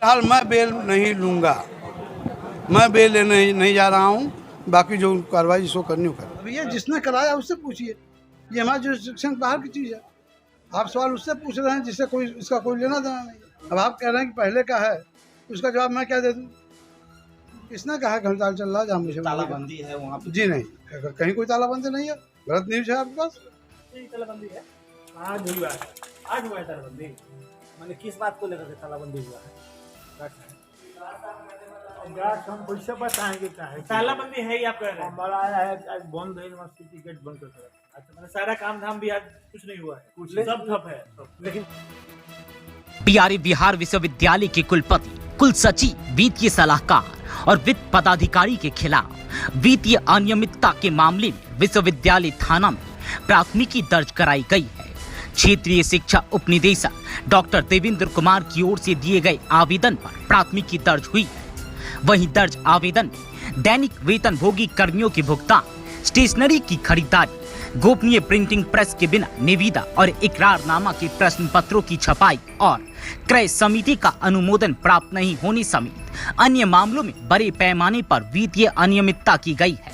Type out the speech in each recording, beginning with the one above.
फिलहाल मैं बेल नहीं लूँगा, मैं बेल लेने नहीं जा रहा हूँ। बाकी जो कार्रवाई जिसको करनी हो कर। अब ये जिसने कराया उससे पूछिए, ये हमारे जुरिस्डिक्शन बाहर की चीज़ है। आप सवाल उससे पूछ रहे हैं जिससे कोई इसका कोई लेना देना नहीं। अब आप कह रहे हैं कि पहले का है, उसका जवाब मैं क्या दे दूँ? किसने कहा कि हड़ताल चल रहा है? जहाँ मुझे तालाबंदी है वहाँ पे? जी नहीं, कहीं कोई तालाबंदी नहीं है, गलत न्यूज है आपके पास। तालाबंदी है, आज हुआ है, आज हुआ है तालाबंदी। मैंने किस बात को लेकर के तालाबंदी हुआ है? हम कैसे बताएंगे क्या है? तालाबंदी है ही आप कह रहे हैं। हमारा आया है आज बंद है, यूनिवर्सिटी गेट बंद कर दिया। अच्छा, मैंने सारा काम धाम भी आज कुछ नहीं हुआ है, कुछ सब ठप है सब। लेकिन पीआरए बिहार विश्वविद्यालय के कुलपति, कुल सचिव, वित्तीय सलाहकार और वित्त पदाधिकारी के खिलाफ वित्तीय अनियमितता के मामले में विश्वविद्यालय थाना में प्राथमिकी दर्ज कराई गई है। क्षेत्रीय शिक्षा उपनिदेशक डॉक्टर देवेंद्र कुमार की ओर से दिए गए आवेदन पर प्राथमिकी दर्ज हुई है। वहीं दर्ज आवेदन में दैनिक वेतनभोगी कर्मियों के भुगतान, स्टेशनरी की खरीदारी, गोपनीय प्रिंटिंग प्रेस के बिना निविदा और इकरारनामा के प्रश्न पत्रों की छपाई और क्रय समिति का अनुमोदन प्राप्त नहीं होने समेत अन्य मामलों में बड़े पैमाने पर वित्तीय अनियमितता की गई है।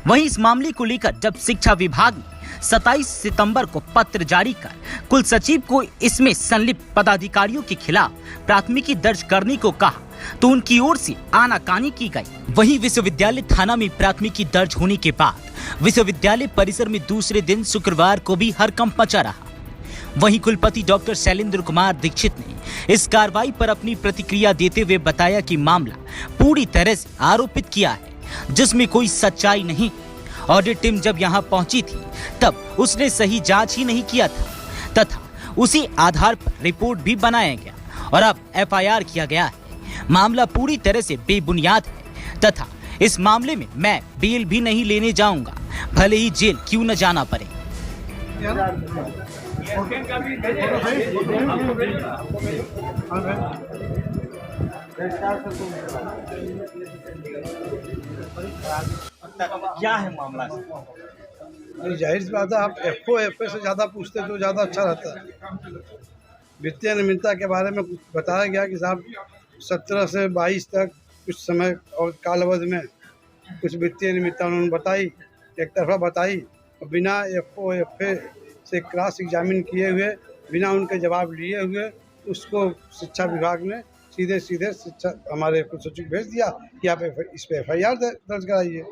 वहीं इस मामले को लेकर जब शिक्षा विभाग ने 27 सितंबर को पत्र जारी कर कुल सचिव को इसमें संलिप्त पदाधिकारियों के खिलाफ प्राथमिकी दर्ज करने को कहा तो उनकी ओर से आनाकानी की गई। वहीं विश्वविद्यालय थाना में प्राथमिकी दर्ज होने के बाद विश्वविद्यालय परिसर में दूसरे दिन शुक्रवार को भी हड़कंप मचा रहा। वहीं कुलपति डॉक्टर शैलेंद्र कुमार दीक्षित ने इस कार्रवाई पर अपनी प्रतिक्रिया देते हुए बताया कि मामला पूरी तरह से आरोपित किया है, जिसमें कोई सच्चाई नहीं। ऑडिट टीम जब यहां पहुंची थी तब उसने सही जांच ही नहीं किया था तथा उसी आधार पर रिपोर्ट भी बनाया गया और अब एफआईआर किया गया है। मामला पूरी तरह से बेबुनियाद है तथा इस मामले में मैं बेल भी नहीं लेने जाऊंगा, भले ही जेल क्यों न जाना पड़े। क्या है मामला? जाहिर सी बात है, आप एफओ से ज़्यादा पूछते तो ज़्यादा अच्छा रहता है। वित्तीय अनियमितता के बारे में कुछ बताया गया कि साहब 17 से 22 तक कुछ समय और काल अवधि में कुछ वित्तीय अनियमितता उन्होंने बताई, एक तरफा बताई, और बिना एफए से क्रॉस एग्जामिन किए हुए, बिना उनके जवाब लिए हुए उसको शिक्षा विभाग ने सीधे शिक्षा हमारे कुल सचिव भेज दिया कि आप इस पर एफआईआर दर्ज कराइए।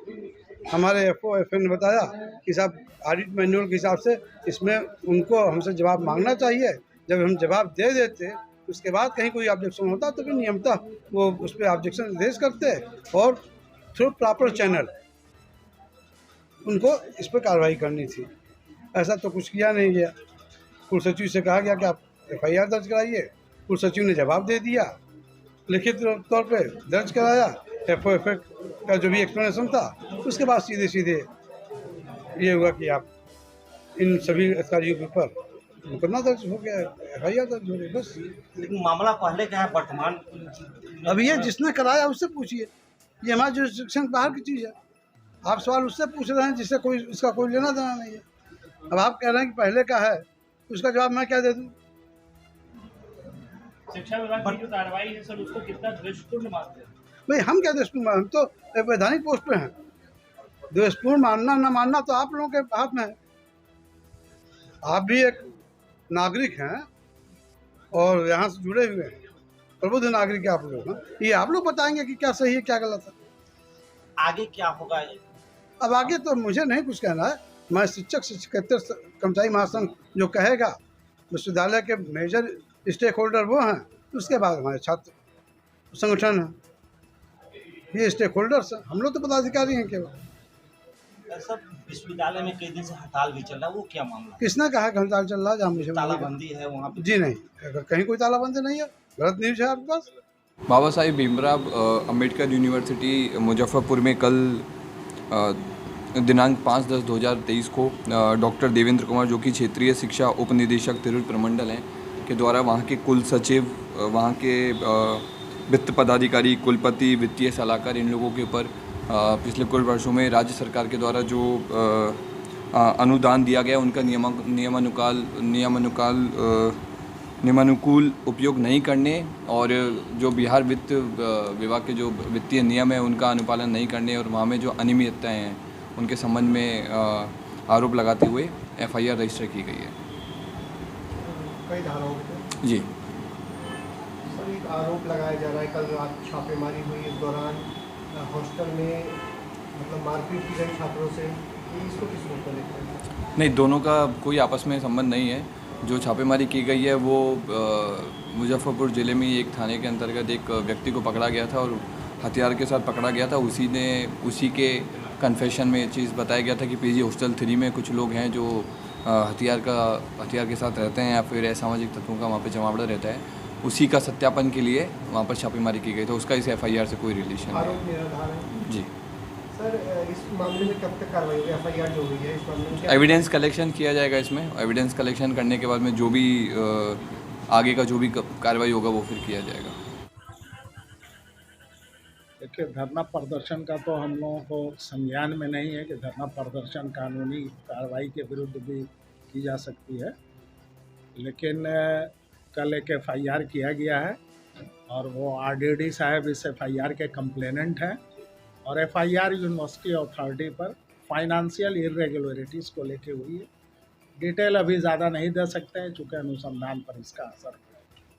हमारे एफए ने बताया कि साहब ऑडिट मैनुअल के हिसाब से इसमें उनको हमसे जवाब मांगना चाहिए, जब हम जवाब दे देते उसके बाद कहीं कोई ऑब्जेक्शन होता तो फिर नियमतः वो उस पर ऑब्जेक्शन रेज करते और थ्रू प्रॉपर चैनल उनको इस पर कार्रवाई करनी थी। ऐसा तो कुछ किया नहीं गया। कुल सचिव से कहा गया कि आप एफआईआर दर्ज कराइए, कुल सचिव ने जवाब दे दिया, लिखित तौर पे दर्ज कराया, एफओ का जो भी एक्सप्लेनेशन था, उसके बाद सीधे ये हुआ कि आप इन सभी अधिकारियों के ऊपर मुकदमा दर्ज हो गया, एफआईआर दर्ज हो गई, बस। लेकिन मामला पहले का है, वर्तमान? अब ये जिसने कराया उससे पूछिए, ये हमारे जुरिस्डिक्शन बाहर की चीज़ है। आप सवाल उससे पूछ रहे हैं जिससे कोई इसका कोई लेना देना नहीं है। अब आप कह रहे हैं कि पहले का है, उसका जवाब मैं क्या दे दूँ? शिक्षा विभाग की जो कार्रवाई है सर, उसको कितना द्वेषपूर्ण मानते हैं? भाई हम क्या द्वेषपूर्ण, हम तो एक वैधानिक पोस्ट पे हैं। द्वेषपूर्ण मानना न मानना तो आप लोगों के हाथ में है। आप भी एक नागरिक हैं और यहाँ से जुड़े हुए हैं, प्रबुद्ध नागरिक आप लोग हैं। ये आप लोग बताएंगे कि क्या सही है क्या गलत है। आगे क्या होगा? अब आगे तो मुझे नहीं कुछ कहना है। मैं शिक्षकेतर कर्मचारी महासंघ जो कहेगा, विश्वविद्यालय के मेजर स्टेक होल्डर वो हैं, उसके बाद हमारे छात्र संगठन है, ये स्टेक होल्डर्स हैं। हम लोग तो पदाधिकारी हैं केवल। सर, विश्वविद्यालय में कई दिन से हड़ताल भी चल रहा है, वो क्या मामला? किसने कहा कि हड़ताल चल रहा है? जहाँ मुझे तालाबंदी है वहाँ पे? जी नहीं, कहीं कोई तालाबंदी नहीं है, गलत न्यूज है आपके पास। बाबा साहेब भीमराव अम्बेडकर यूनिवर्सिटी मुजफ्फरपुर में कल दिनांक 5/10/2023 को डॉक्टर देवेंद्र कुमार, जो कि क्षेत्रीय शिक्षा उपनिदेशक तिरुर प्रमंडल हैं, के द्वारा वहाँ के कुल सचिव, वहाँ के वित्त पदाधिकारी, कुलपति, वित्तीय सलाहकार, इन लोगों के ऊपर पिछले कुछ वर्षों में राज्य सरकार के द्वारा जो अनुदान दिया गया उनका नियमानुकाल नियमानुकूल उपयोग नहीं करने और जो बिहार वित्त विभाग के जो वित्तीय नियम है उनका अनुपालन नहीं करने और वहाँ में जो अनियमितताएँ हैं उनके संबंध में आरोप लगाते हुए FIR रजिस्टर की गई है। कई धाराओं पे जी सर एक आरोप लगाया जा रहा है, कल रात छापेमारी हुई, इस दौरान हॉस्टल में मतलब मारपीट की गई छात्रों से, इसको किस रूप में देखते हैं? नहीं, दोनों का कोई आपस में संबंध नहीं है। जो छापेमारी की गई है वो मुजफ्फरपुर ज़िले में एक थाने के अंतर्गत एक व्यक्ति को पकड़ा गया था और हथियार के साथ पकड़ा गया था। उसी के कन्फेशन में ये चीज़ बताया गया था कि PG हॉस्टल 3 में कुछ लोग हैं जो हथियार के साथ रहते हैं या फिर असामाजिक तत्वों का वहाँ पे जमावड़ा रहता है। उसी का सत्यापन के लिए वहाँ पर छापेमारी की गई, तो उसका इस FIR से कोई रिलेशन नहीं आरोप निराधार है है। जी सर, इस मामले में कब तक कार्रवाई होगी? FIR जो हुई है इस मामले में एविडेंस कलेक्शन किया जाएगा। इसमें एविडेंस कलेक्शन करने के बाद में जो भी आगे का जो भी कार्रवाई होगा वो फिर किया जाएगा। देखिए, धरना प्रदर्शन का तो हम लोगों को संज्ञान में नहीं है कि धरना प्रदर्शन कानूनी कार्रवाई के विरुद्ध भी की जा सकती है, लेकिन कल एक FIR किया गया है और वो RDD साहब इस FIR के कंप्लेनेंट हैं और FIR यूनिवर्सिटी अथॉरिटी पर फाइनेंशियल इरेगुलरिटीज़ को लेके हुई है। डिटेल अभी ज़्यादा नहीं दे सकते हैं चूँकि अनुसंधान पर इसका असर है।